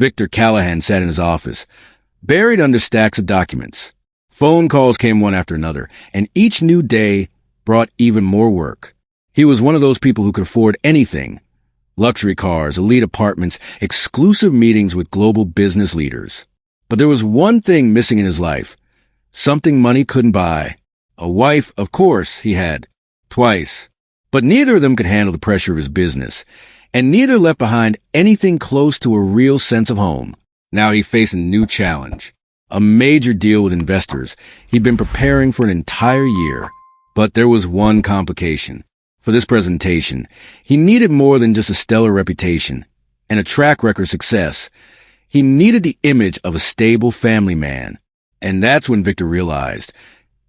Victor Callahan sat in his office, buried under stacks of documents. Phone calls came one after another, and each new day brought even more work. He was one of those people who could afford anything. Luxury cars, elite apartments, exclusive meetings with global business leaders. But there was one thing missing in his life. Something money couldn't buy. A wife, of course, he had. Twice. But neither of them could handle the pressure of his business, and neither left behind anything close to a real sense of home. Now he faced a new challenge. A major deal with investors he'd been preparing for an entire year. But there was one complication. For this presentation, he needed more than just a stellar reputation and a track record of success. He needed the image of a stable family man. And that's when Victor realized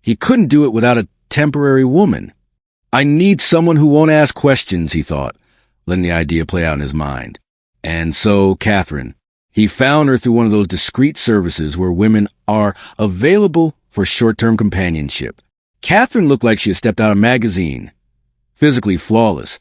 he couldn't do it without a temporary woman. I need someone who won't ask questions, he thought, letting the idea play out in his mind. And so, Katherine. He found her through one of those discreet services where women are available for short-term companionship. Katherine looked like she had stepped out of a magazine. Physically flawless,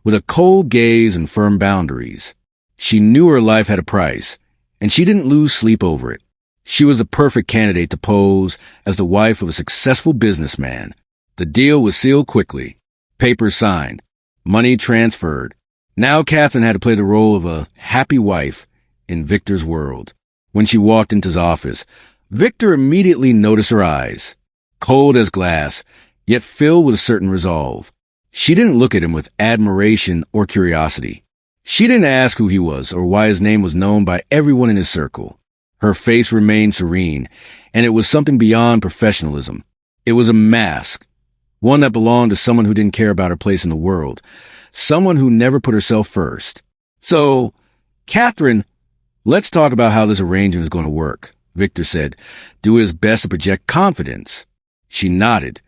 with a cold gaze and firm boundaries. She knew her life had a price, and she didn't lose sleep over it. She was the perfect candidate to pose as the wife of a successful businessman. The deal was sealed quickly. Papers signed. Money transferred. Now Katherine had to play the role of a happy wife in Victor's world. When she walked into his office, Victor immediately noticed her eyes. Cold as glass, yet filled with a certain resolve. She didn't look at him with admiration or curiosity. She didn't ask who he was or why his name was known by everyone in his circle. Her face remained serene, and it was something beyond professionalism. It was a mask, one that belonged to someone who didn't care about her place in the world, someone who never put herself first. So, Katherine, let's talk about how this arrangement is going to work, Victor said, doing his best to project confidence. She nodded,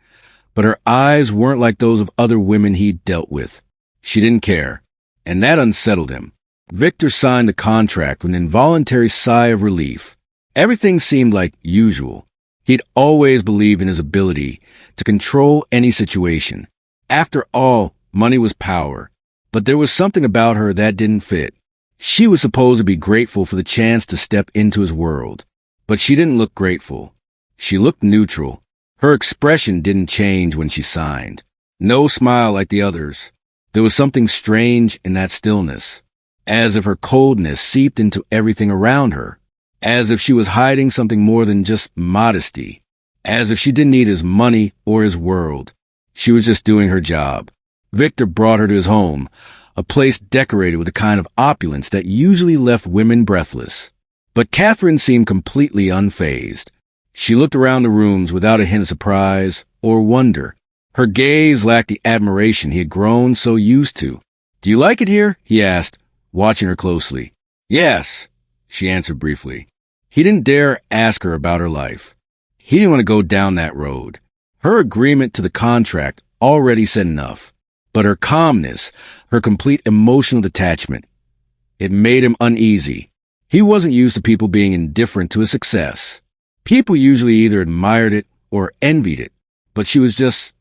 but her eyes weren't like those of other women he'd dealt with. She didn't care, and that unsettled him. Victor signed the contract with an involuntary sigh of relief. Everything seemed like usual. He'd always believed in his ability to control any situation. After all, money was power, but there was something about her that didn't fit. She was supposed to be grateful for the chance to step into his world, but she didn't look grateful. She looked neutral. Her expression didn't change when she signed. No smile like the others. There was something strange in that stillness, as if her coldness seeped into everything around her, as if she was hiding something more than just modesty, as if she didn't need his money or his world. She was just doing her job. Victor brought her to his home, a place decorated with the kind of opulence that usually left women breathless. But Katherine seemed completely unfazed. She looked around the rooms without a hint of surprise or wonder. Her gaze lacked the admiration he had grown so used to. "Do you like it here?" he asked, watching her closely. "Yes," she answered briefly. He didn't dare ask her about her life. He didn't want to go down that road. Her agreement to the contract already said enough. But her calmness, her complete emotional detachment, it made him uneasy. He wasn't used to people being indifferent to his success. People usually either admired it or envied it, but she was just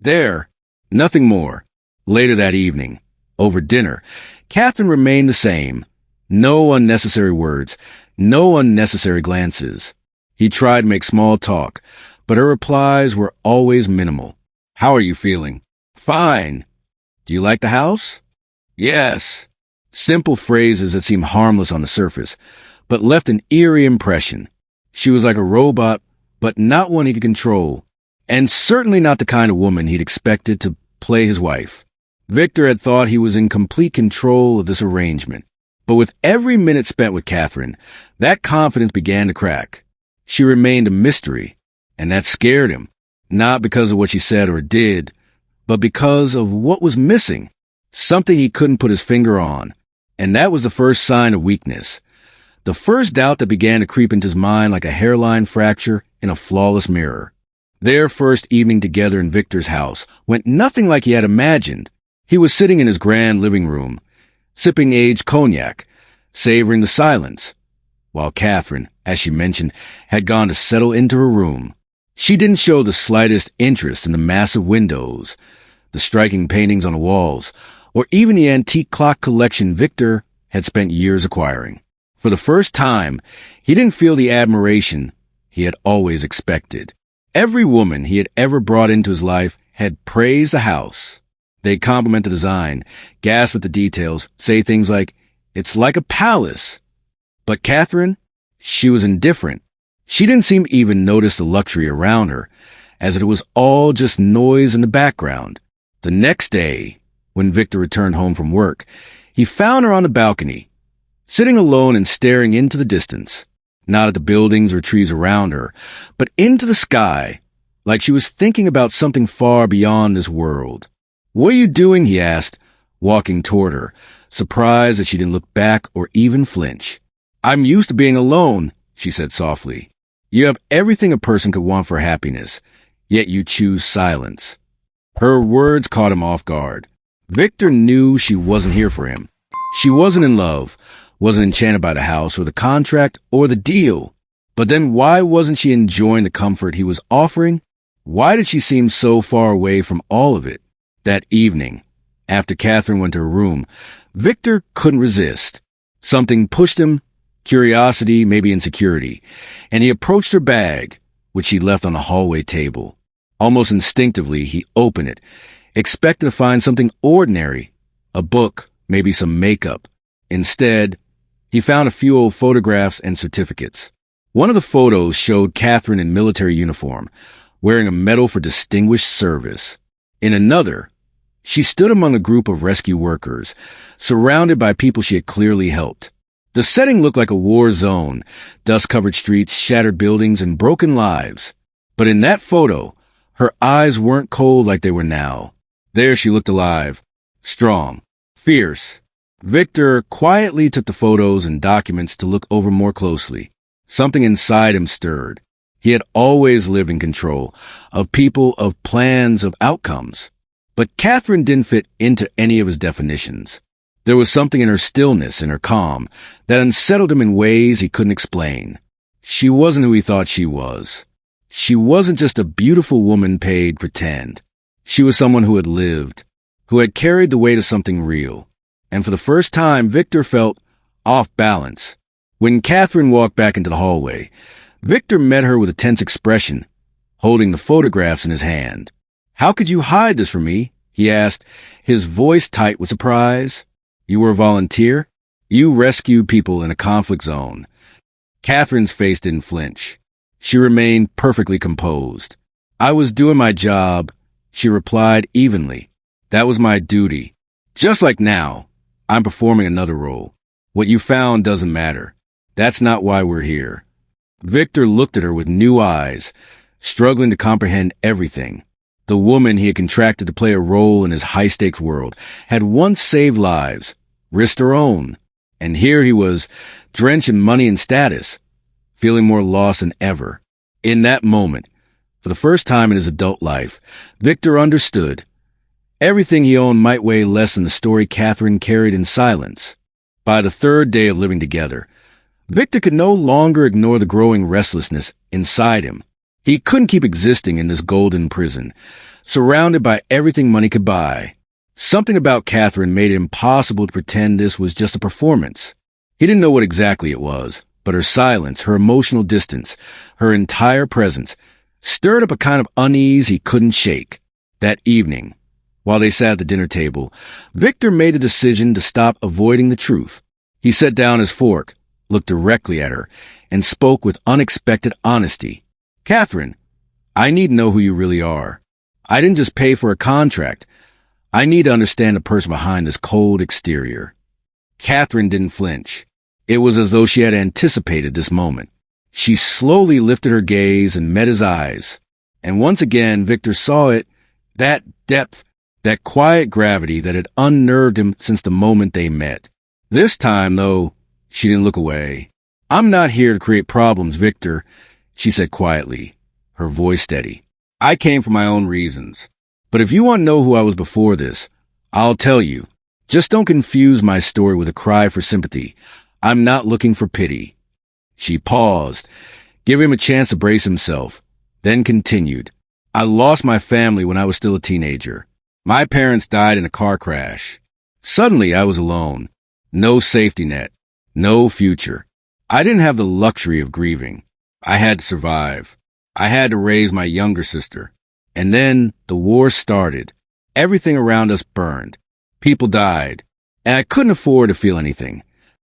there, nothing more. Later that evening, over dinner, Katherine remained the same. No unnecessary words, no unnecessary glances. He tried to make small talk, but her replies were always minimal. "How are you feeling?" "Fine." "Do you like the house?" "Yes." Simple phrases that seemed harmless on the surface, but left an eerie impression. She was like a robot, but not one he could control, and certainly not the kind of woman he'd expected to play his wife. Victor had thought he was in complete control of this arrangement, but with every minute spent with Katherine, that confidence began to crack. She remained a mystery, and that scared him, not because of what she said or did, but because of what was missing, something he couldn't put his finger on, and that was the first sign of weakness. The first doubt that began to creep into his mind like a hairline fracture in a flawless mirror. Their first evening together in Victor's house went nothing like he had imagined. He was sitting in his grand living room, sipping aged cognac, savoring the silence, while Katherine, as she mentioned, had gone to settle into her room. She didn't show the slightest interest in the massive windows, the striking paintings on the walls, or even the antique clock collection Victor had spent years acquiring. For the first time, he didn't feel the admiration he had always expected. Every woman he had ever brought into his life had praised the house. They'd compliment the design, gasp at the details, say things like, "It's like a palace." But Katherine, she was indifferent. She didn't seem to even notice the luxury around her, as it was all just noise in the background. The next day, when Victor returned home from work, he found her on the balcony, sitting alone and staring into the distance, not at the buildings or trees around her, but into the sky, like she was thinking about something far beyond this world. "What are you doing?" he asked, walking toward her, surprised that she didn't look back or even flinch. "I'm used to being alone," she said softly. "You have everything a person could want for happiness, yet you choose silence." Her words caught him off guard. Victor knew she wasn't here for him. She wasn't in love, wasn't enchanted by the house or the contract or the deal. But then why wasn't she enjoying the comfort he was offering? Why did she seem so far away from all of it? That evening, after Katherine went to her room, Victor couldn't resist. Something pushed him, curiosity, maybe insecurity, and he approached her bag, which she left on the hallway table. Almost instinctively, he opened it, expecting to find something ordinary, a book, maybe some makeup. Instead, he found a few old photographs and certificates. One of the photos showed Katherine in military uniform, wearing a medal for distinguished service. In another, she stood among a group of rescue workers, surrounded by people she had clearly helped. The setting looked like a war zone, dust-covered streets, shattered buildings, and broken lives. But in that photo, her eyes weren't cold like they were now. There she looked alive, strong, fierce. Victor quietly took the photos and documents to look over more closely. Something inside him stirred. He had always lived in control of people, of plans, of outcomes. But Katherine didn't fit into any of his definitions. There was something in her stillness, in her calm, that unsettled him in ways he couldn't explain. She wasn't who he thought she was. She wasn't just a beautiful woman paid pretend. She was someone who had lived, who had carried the weight of something real. And for the first time, Victor felt off balance. When Katherine walked back into the hallway, Victor met her with a tense expression, holding the photographs in his hand. "How could you hide this from me?" he asked, his voice tight with surprise. "You were a volunteer? You rescued people in a conflict zone." Katherine's face didn't flinch. She remained perfectly composed. "I was doing my job," she replied evenly. "That was my duty. Just like now, I'm performing another role. What you found doesn't matter. That's not why we're here." Victor looked at her with new eyes, struggling to comprehend everything. The woman he had contracted to play a role in his high-stakes world had once saved lives, risked her own. And here he was, drenched in money and status, feeling more lost than ever. In that moment, for the first time in his adult life, Victor understood. Everything he owned might weigh less than the story Katherine carried in silence. By the third day of living together, Victor could no longer ignore the growing restlessness inside him. He couldn't keep existing in this golden prison, surrounded by everything money could buy. Something about Katherine made it impossible to pretend this was just a performance. He didn't know what exactly it was, but her silence, her emotional distance, her entire presence, stirred up a kind of unease he couldn't shake. That evening, while they sat at the dinner table, Victor made a decision to stop avoiding the truth. He set down his fork, looked directly at her, and spoke with unexpected honesty. "Katherine, I need to know who you really are. I didn't just pay for a contract. I need to understand the person behind this cold exterior." Katherine didn't flinch. It was as though she had anticipated this moment. She slowly lifted her gaze and met his eyes. And once again, Victor saw it, that depth, that quiet gravity that had unnerved him since the moment they met. This time, though, she didn't look away. "I'm not here to create problems, Victor," she said quietly, her voice steady. "I came for my own reasons. But if you want to know who I was before this, I'll tell you. Just don't confuse my story with a cry for sympathy. I'm not looking for pity." She paused, giving him a chance to brace himself, then continued. "I lost my family when I was still a teenager. My parents died in a car crash. Suddenly, I was alone. No safety net. No future. I didn't have the luxury of grieving. I had to survive. I had to raise my younger sister. And then the war started. Everything around us burned. People died. And I couldn't afford to feel anything.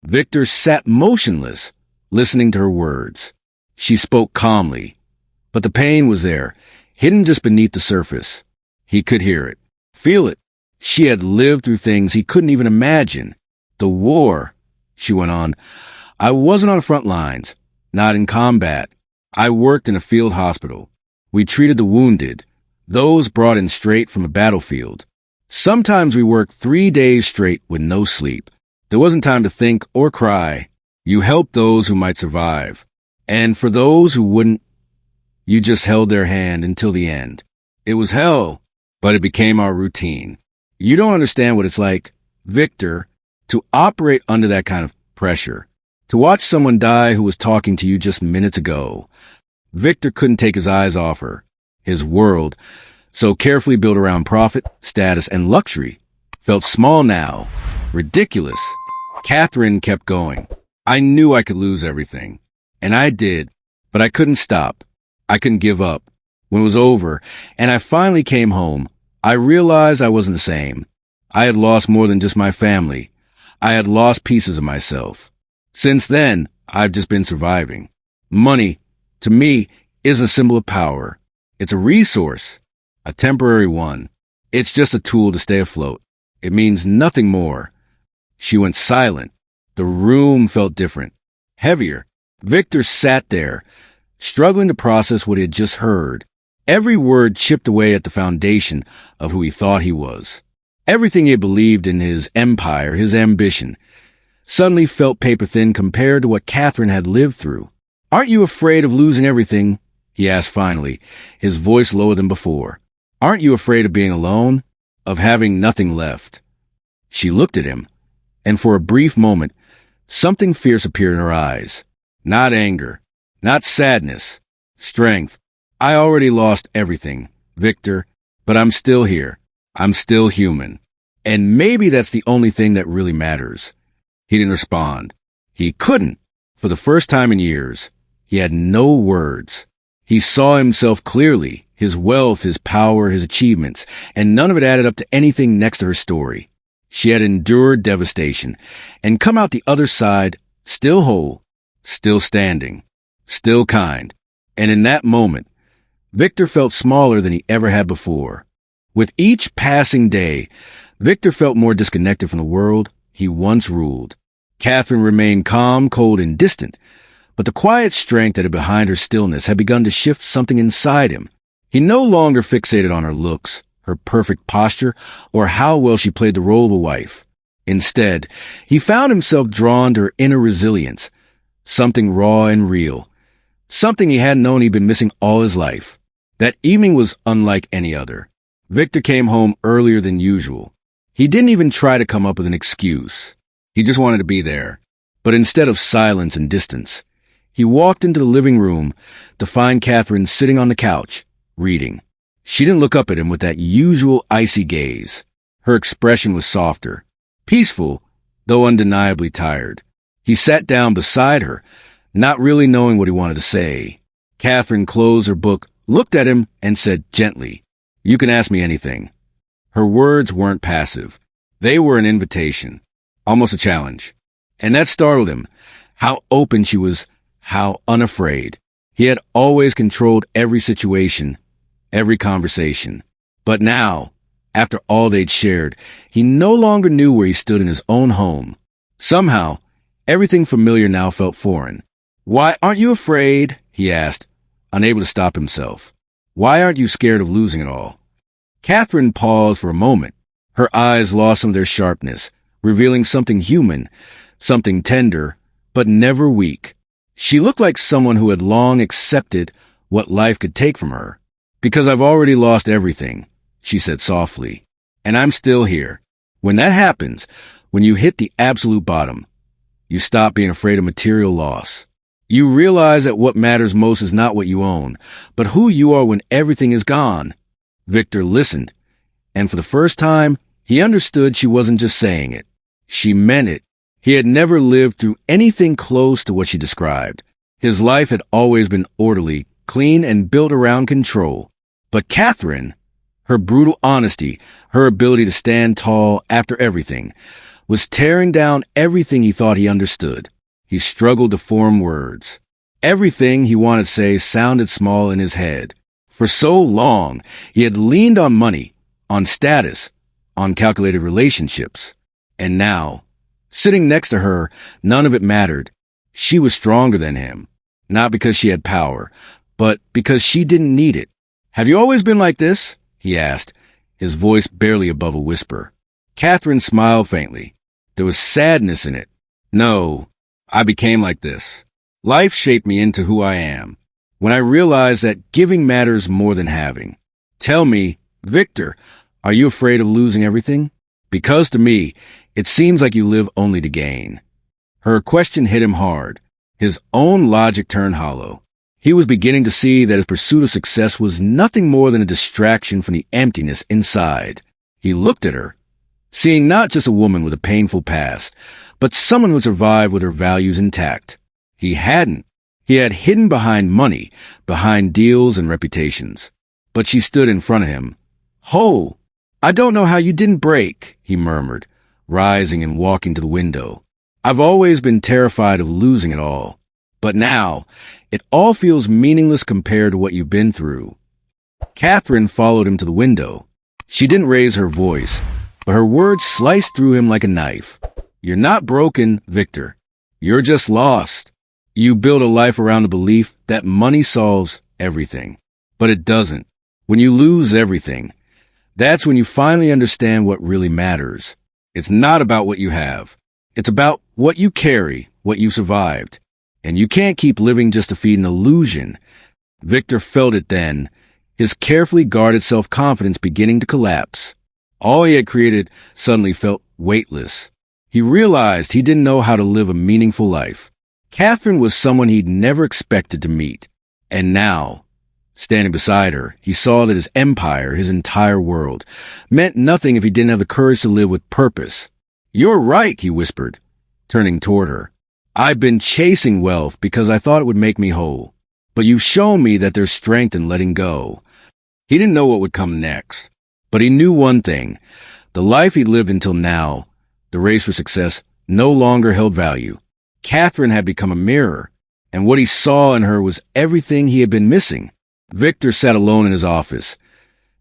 Victor sat motionless, listening to her words. She spoke calmly. But the pain was there, hidden just beneath the surface. He could hear it, feel it. She had lived through things he couldn't even imagine. The war, she went on. I wasn't on the front lines, not in combat. I worked in a field hospital. We treated the wounded, those brought in straight from a battlefield. Sometimes we worked 3 days straight with no sleep. There wasn't time to think or cry. You helped those who might survive. And for those who wouldn't, you just held their hand until the end. It was hell, but it became our routine. You don't understand what it's like, Victor, to operate under that kind of pressure. To watch someone die who was talking to you just minutes ago. Victor couldn't take his eyes off her. His world, so carefully built around profit, status, and luxury, felt small now, ridiculous. Katherine kept going. I knew I could lose everything. And I did, but I couldn't stop. I couldn't give up. When it was over, and I finally came home, I realized I wasn't the same. I had lost more than just my family. I had lost pieces of myself. Since then, I've just been surviving. Money, to me, isn't a symbol of power. It's a resource, a temporary one. It's just a tool to stay afloat. It means nothing more. She went silent. The room felt different, heavier. Victor sat there, struggling to process what he had just heard. Every word chipped away at the foundation of who he thought he was. Everything he had believed in, his empire, his ambition, suddenly felt paper-thin compared to what Katherine had lived through. Aren't you afraid of losing everything? He asked finally, his voice lower than before. Aren't you afraid of being alone? Of having nothing left? She looked at him, and for a brief moment, something fierce appeared in her eyes. Not anger, not sadness, strength. I already lost everything, Victor, but I'm still here. I'm still human. And maybe that's the only thing that really matters. He didn't respond. He couldn't. For the first time in years, he had no words. He saw himself clearly, his wealth, his power, his achievements, and none of it added up to anything next to her story. She had endured devastation and come out the other side still whole, still standing, still kind. And in that moment, Victor felt smaller than he ever had before. With each passing day, Victor felt more disconnected from the world he once ruled. Katherine remained calm, cold, and distant, but the quiet strength that had behind her stillness had begun to shift something inside him. He no longer fixated on her looks, her perfect posture, or how well she played the role of a wife. Instead, he found himself drawn to her inner resilience, something raw and real, something he hadn't known he'd been missing all his life. That evening was unlike any other. Victor came home earlier than usual. He didn't even try to come up with an excuse. He just wanted to be there. But instead of silence and distance, he walked into the living room to find Katherine sitting on the couch, reading. She didn't look up at him with that usual icy gaze. Her expression was softer, peaceful, though undeniably tired. He sat down beside her, not really knowing what he wanted to say. Katherine closed her book, looked at him, and said gently, "You can ask me anything." Her words weren't passive. They were an invitation, almost a challenge. And that startled him. How open she was, how unafraid. He had always controlled every situation, every conversation. But now, after all they'd shared, he no longer knew where he stood in his own home. Somehow, everything familiar now felt foreign. "Why aren't you afraid?" he asked, unable to stop himself. "Why aren't you scared of losing it all?" Katherine paused for a moment. Her eyes lost some of their sharpness, revealing something human, something tender, but never weak. She looked like someone who had long accepted what life could take from her. "Because I've already lost everything," she said softly, "and I'm still here. When that happens, when you hit the absolute bottom, you stop being afraid of material loss. You realize that what matters most is not what you own, but who you are when everything is gone." Victor listened, and for the first time, he understood she wasn't just saying it. She meant it. He had never lived through anything close to what she described. His life had always been orderly, clean, and built around control. But Katherine, her brutal honesty, her ability to stand tall after everything, was tearing down everything he thought he understood. He struggled to form words. Everything he wanted to say sounded small in his head. For so long, he had leaned on money, on status, on calculated relationships. And now, sitting next to her, none of it mattered. She was stronger than him. Not because she had power, but because she didn't need it. "Have you always been like this?" he asked, his voice barely above a whisper. Katherine smiled faintly. There was sadness in it. "No, I became like this. Life shaped me into who I am. When I realized that giving matters more than having. Tell me, Victor, are you afraid of losing everything? Because to me, it seems like you live only to gain." Her question hit him hard. His own logic turned hollow. He was beginning to see that his pursuit of success was nothing more than a distraction from the emptiness inside. He looked at her, seeing not just a woman with a painful past, but someone who survived with her values intact. He hadn't. He had hidden behind money, behind deals and reputations. But she stood in front of him. "Ho! I don't know how you didn't break," he murmured, rising and walking to the window. "I've always been terrified of losing it all. But now, it all feels meaningless compared to what you've been through." Katherine followed him to the window. She didn't raise her voice, but her words sliced through him like a knife. "You're not broken, Victor. You're just lost. You build a life around the belief that money solves everything. But it doesn't. When you lose everything, that's when you finally understand what really matters. It's not about what you have. It's about what you carry, what you survived. And you can't keep living just to feed an illusion." Victor felt it then, his carefully guarded self-confidence beginning to collapse. All he had created suddenly felt weightless. He realized he didn't know how to live a meaningful life. Katherine was someone he'd never expected to meet. And now, standing beside her, he saw that his empire, his entire world, meant nothing if he didn't have the courage to live with purpose. "You're right," he whispered, turning toward her. "I've been chasing wealth because I thought it would make me whole. But you've shown me that there's strength in letting go." He didn't know what would come next, but he knew one thing. The life he'd lived until now, the race for success, no longer held value. Katherine had become a mirror, and what he saw in her was everything he had been missing. Victor sat alone in his office,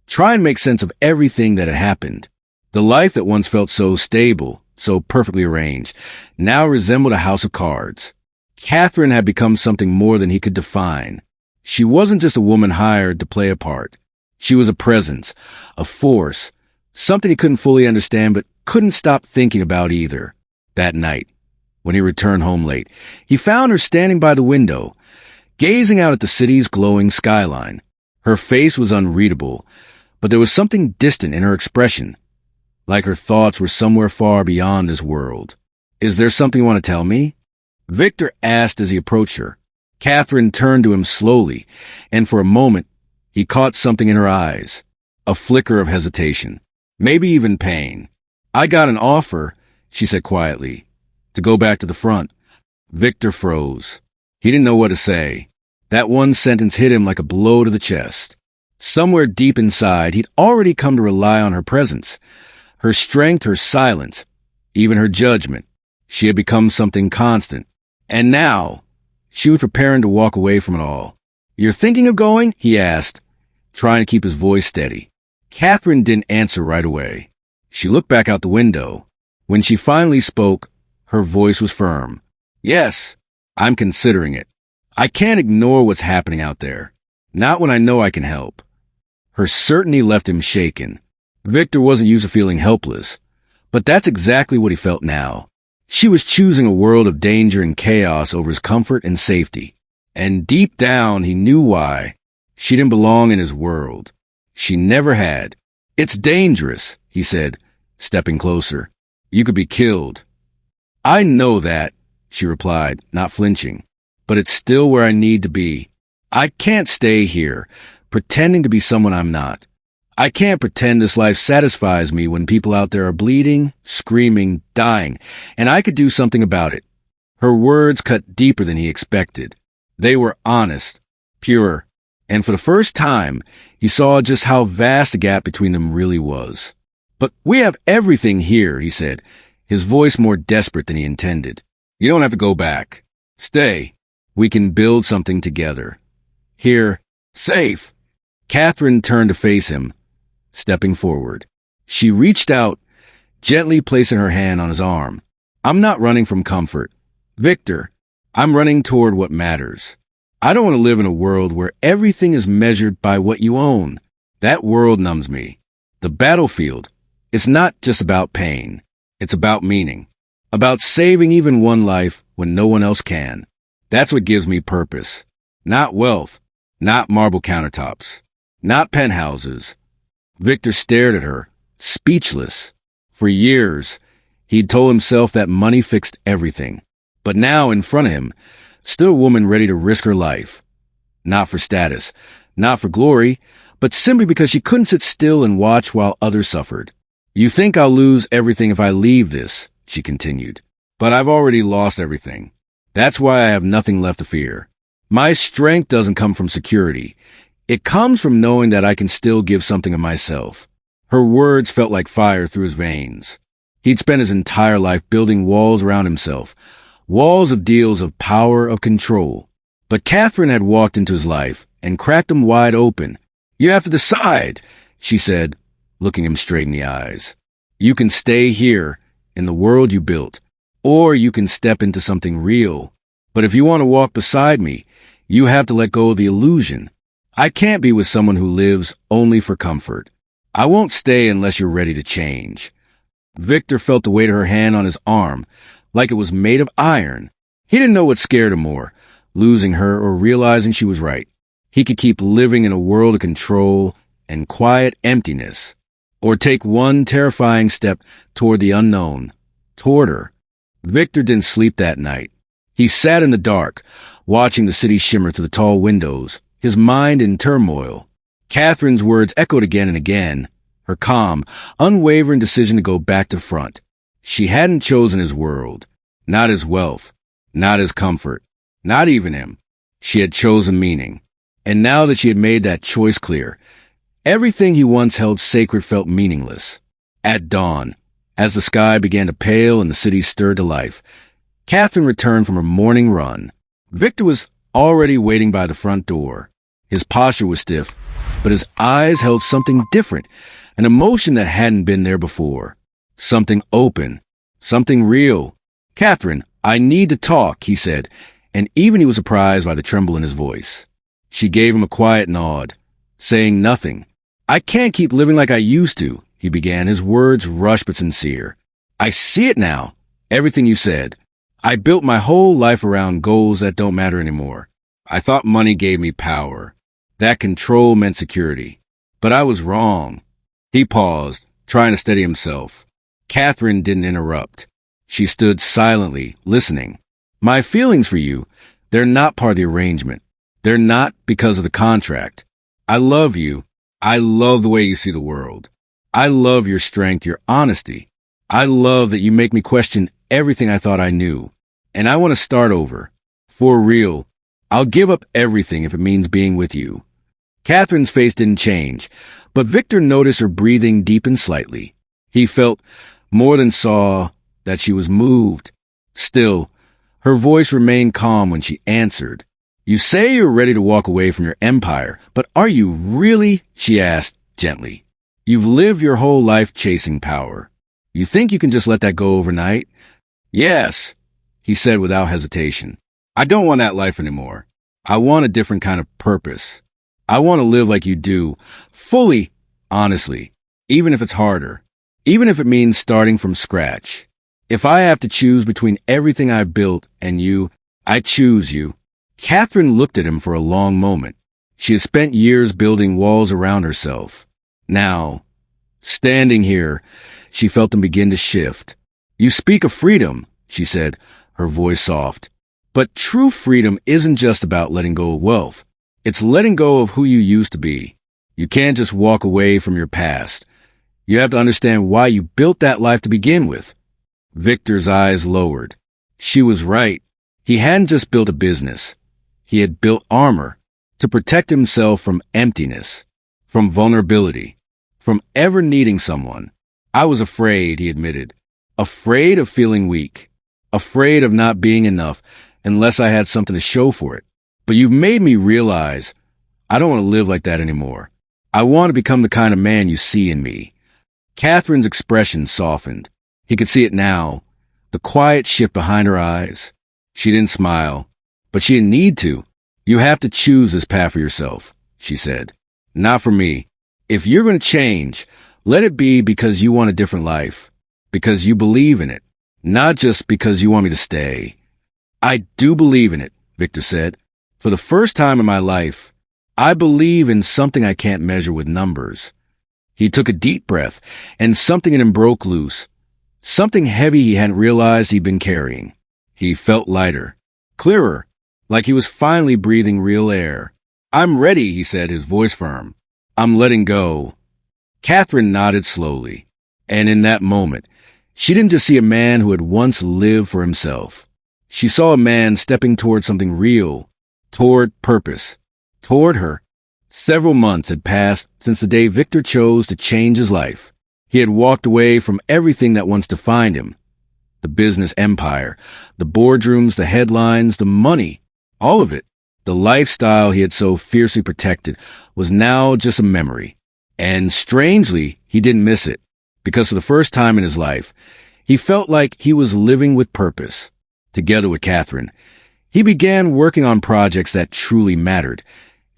trying to make sense of everything that had happened. The life that once felt so stable, so perfectly arranged, now resembled a house of cards. Katherine had become something more than he could define. She wasn't just a woman hired to play a part. She was a presence, a force, something he couldn't fully understand but couldn't stop thinking about either. That night, when he returned home late, he found her standing by the window, gazing out at the city's glowing skyline. Her face was unreadable, but there was something distant in her expression, like her thoughts were somewhere far beyond this world. "Is there something you want to tell me?" Victor asked as he approached her. Katherine turned to him slowly, and for a moment, he caught something in her eyes, a flicker of hesitation, maybe even pain. "I got an offer," she said quietly, "to go back to the front." Victor froze. He didn't know what to say. That one sentence hit him like a blow to the chest. Somewhere deep inside, he'd already come to rely on her presence, her strength, her silence, even her judgment. She had become something constant. And now, she was preparing to walk away from it all. "You're thinking of going?" he asked, trying to keep his voice steady. Katherine didn't answer right away. She looked back out the window. When she finally spoke, her voice was firm. "Yes, I'm considering it. I can't ignore what's happening out there. Not when I know I can help." Her certainty left him shaken. Victor wasn't used to feeling helpless, but that's exactly what he felt now. She was choosing a world of danger and chaos over his comfort and safety. And deep down, he knew why. She didn't belong in his world. She never had. "It's dangerous," he said, stepping closer. "You could be killed." "I know that," she replied, not flinching. "But it's still where I need to be. I can't stay here, pretending to be someone I'm not. I can't pretend this life satisfies me when people out there are bleeding, screaming, dying, and I could do something about it. Her words cut deeper than he expected. They were honest, pure, and for the first time, he saw just how vast the gap between them really was. But we have everything here, he said, his voice more desperate than he intended. You don't have to go back. Stay. We can build something together. Here, safe. Katherine turned to face him, stepping forward. She reached out, gently placing her hand on his arm. I'm not running from comfort. Victor, I'm running toward what matters. I don't want to live in a world where everything is measured by what you own. That world numbs me. The battlefield, it's not just about pain. It's about meaning. About saving even one life when no one else can. That's what gives me purpose. Not wealth. Not marble countertops. Not penthouses. Victor stared at her, speechless. For years, he'd told himself that money fixed everything. But now, in front of him, stood a woman ready to risk her life. Not for status, not for glory, but simply because she couldn't sit still and watch while others suffered. You think I'll lose everything if I leave this, she continued. But I've already lost everything. That's why I have nothing left to fear. My strength doesn't come from security. It comes from knowing that I can still give something of myself. Her words felt like fire through his veins. He'd spent his entire life building walls around himself, walls of deals of power, of control. But Katherine had walked into his life and cracked them wide open. You have to decide, she said, looking him straight in the eyes. You can stay here, in the world you built, or you can step into something real. But if you want to walk beside me, you have to let go of the illusion. I can't be with someone who lives only for comfort. I won't stay unless you're ready to change. Victor felt the weight of her hand on his arm, like it was made of iron. He didn't know what scared him more, losing her or realizing she was right. He could keep living in a world of control and quiet emptiness, or take one terrifying step toward the unknown, toward her. Victor didn't sleep that night. He sat in the dark, watching the city shimmer through the tall windows, his mind in turmoil. Katherine's words echoed again and again, her calm, unwavering decision to go back to the front. She hadn't chosen his world, not his wealth, not his comfort, not even him. She had chosen meaning. And now that she had made that choice clear, everything he once held sacred felt meaningless. At dawn, as the sky began to pale and the city stirred to life, Katherine returned from her morning run. Victor was already waiting by the front door. His posture was stiff, but his eyes held something different, an emotion that hadn't been there before. Something open, something real. Katherine, I need to talk, he said, and even he was surprised by the tremble in his voice. She gave him a quiet nod, saying nothing. I can't keep living like I used to, he began, his words rushed but sincere. I see it now, everything you said. I built my whole life around goals that don't matter anymore. I thought money gave me power. That control meant security. But I was wrong. He paused, trying to steady himself. Katherine didn't interrupt. She stood silently, listening. My feelings for you, they're not part of the arrangement. They're not because of the contract. I love you. I love the way you see the world. I love your strength, your honesty. I love that you make me question everything I thought I knew. And I want to start over. For real. I'll give up everything if it means being with you. Katherine's face didn't change, but Victor noticed her breathing deepen slightly. He felt, more than saw, that she was moved. Still, her voice remained calm when she answered. You say you're ready to walk away from your empire, but are you really? She asked gently. You've lived your whole life chasing power. You think you can just let that go overnight? Yes, he said without hesitation. I don't want that life anymore. I want a different kind of purpose. I want to live like you do, fully, honestly, even if it's harder, even if it means starting from scratch. If I have to choose between everything I've built and you, I choose you. Katherine looked at him for a long moment. She had spent years building walls around herself. Now, standing here, she felt them begin to shift. You speak of freedom, she said, her voice soft. But true freedom isn't just about letting go of wealth. It's letting go of who you used to be. You can't just walk away from your past. You have to understand why you built that life to begin with. Victor's eyes lowered. She was right. He hadn't just built a business. He had built armor to protect himself from emptiness, from vulnerability, from ever needing someone. I was afraid, he admitted. Afraid of feeling weak. Afraid of not being enough unless I had something to show for it. But you've made me realize I don't want to live like that anymore. I want to become the kind of man you see in me. Katherine's expression softened. He could see it now, the quiet shift behind her eyes. She didn't smile, but she didn't need to. You have to choose this path for yourself, she said. Not for me. If you're going to change, let it be because you want a different life, because you believe in it, not just because you want me to stay. I do believe in it, Victor said. For the first time in my life, I believe in something I can't measure with numbers. He took a deep breath, and something in him broke loose. Something heavy he hadn't realized he'd been carrying. He felt lighter, clearer, like he was finally breathing real air. I'm ready, he said, his voice firm. I'm letting go. Katherine nodded slowly, and in that moment, she didn't just see a man who had once lived for himself. She saw a man stepping toward something real, toward purpose, toward her. Several months had passed since the day Victor chose to change his life. He had walked away from everything that once defined him. The business empire, the boardrooms, the headlines, the money, all of it. The lifestyle he had so fiercely protected was now just a memory. And strangely, he didn't miss it, because for the first time in his life, he felt like he was living with purpose. Together with Katherine, he began working on projects that truly mattered,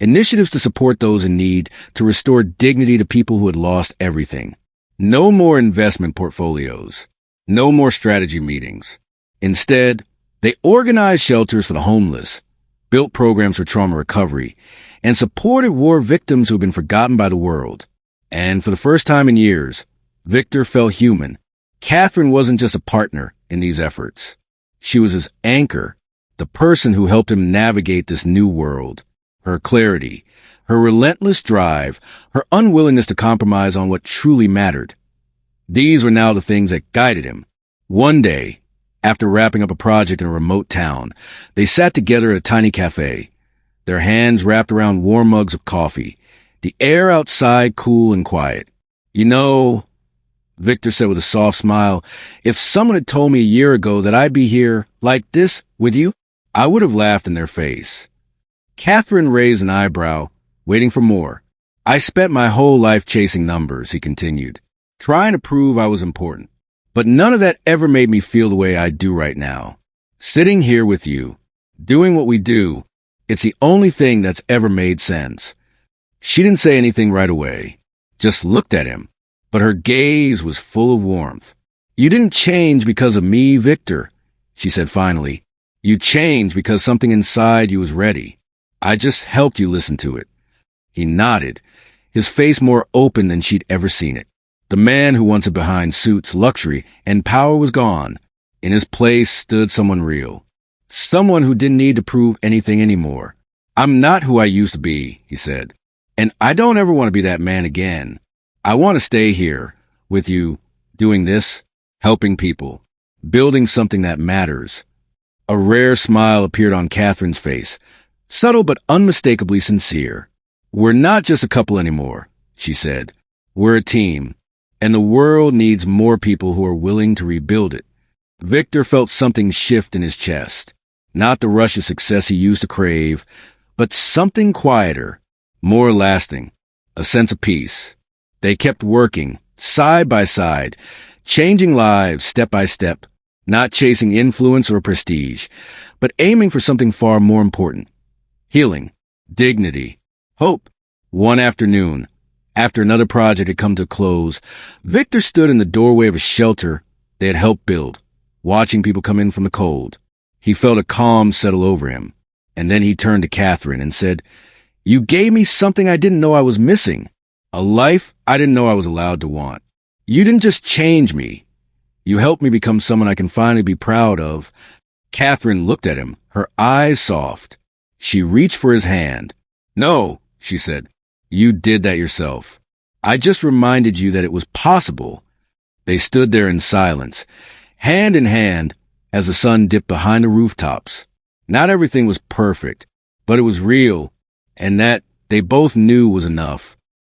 initiatives to support those in need, to restore dignity to people who had lost everything. No more investment portfolios, no more strategy meetings. Instead, they organized shelters for the homeless, built programs for trauma recovery, and supported war victims who had been forgotten by the world. And for the first time in years, Victor felt human. Katherine wasn't just a partner in these efforts. She was his anchor, the person who helped him navigate this new world. Her clarity, her relentless drive, her unwillingness to compromise on what truly mattered. These were now the things that guided him. One day, after wrapping up a project in a remote town, they sat together at a tiny cafe, their hands wrapped around warm mugs of coffee, the air outside cool and quiet. You know, Victor said with a soft smile, if someone had told me a year ago that I'd be here like this with you, I would have laughed in their face. Katherine raised an eyebrow, waiting for more. I spent my whole life chasing numbers, he continued, trying to prove I was important. But none of that ever made me feel the way I do right now. Sitting here with you, doing what we do, it's the only thing that's ever made sense. She didn't say anything right away, just looked at him, but her gaze was full of warmth. You didn't change because of me, Victor, she said finally. You changed because something inside you was ready. I just helped you listen to it. He nodded, his face more open than she'd ever seen it. The man who once had behind suits, luxury, and power was gone. In his place stood someone real. Someone who didn't need to prove anything anymore. I'm not who I used to be, he said. And I don't ever want to be that man again. I want to stay here, with you, doing this, helping people, building something that matters. A rare smile appeared on Katherine's face, subtle but unmistakably sincere. We're not just a couple anymore, she said. We're a team, and the world needs more people who are willing to rebuild it. Victor felt something shift in his chest, not the rush of success he used to crave, but something quieter, more lasting, a sense of peace. They kept working, side by side, changing lives step by step, not chasing influence or prestige, but aiming for something far more important. Healing, dignity, hope. One afternoon, after another project had come to a close, Victor stood in the doorway of a shelter they had helped build, watching people come in from the cold. He felt a calm settle over him, and then he turned to Katherine and said, You gave me something I didn't know I was missing, a life I didn't know I was allowed to want. You didn't just change me. You helped me become someone I can finally be proud of. Katherine looked at him, her eyes soft. She reached for his hand. No, she said. You did that yourself. I just reminded you that it was possible. They stood there in silence, hand in hand, as the sun dipped behind the rooftops. Not everything was perfect, but it was real, and that they both knew was enough.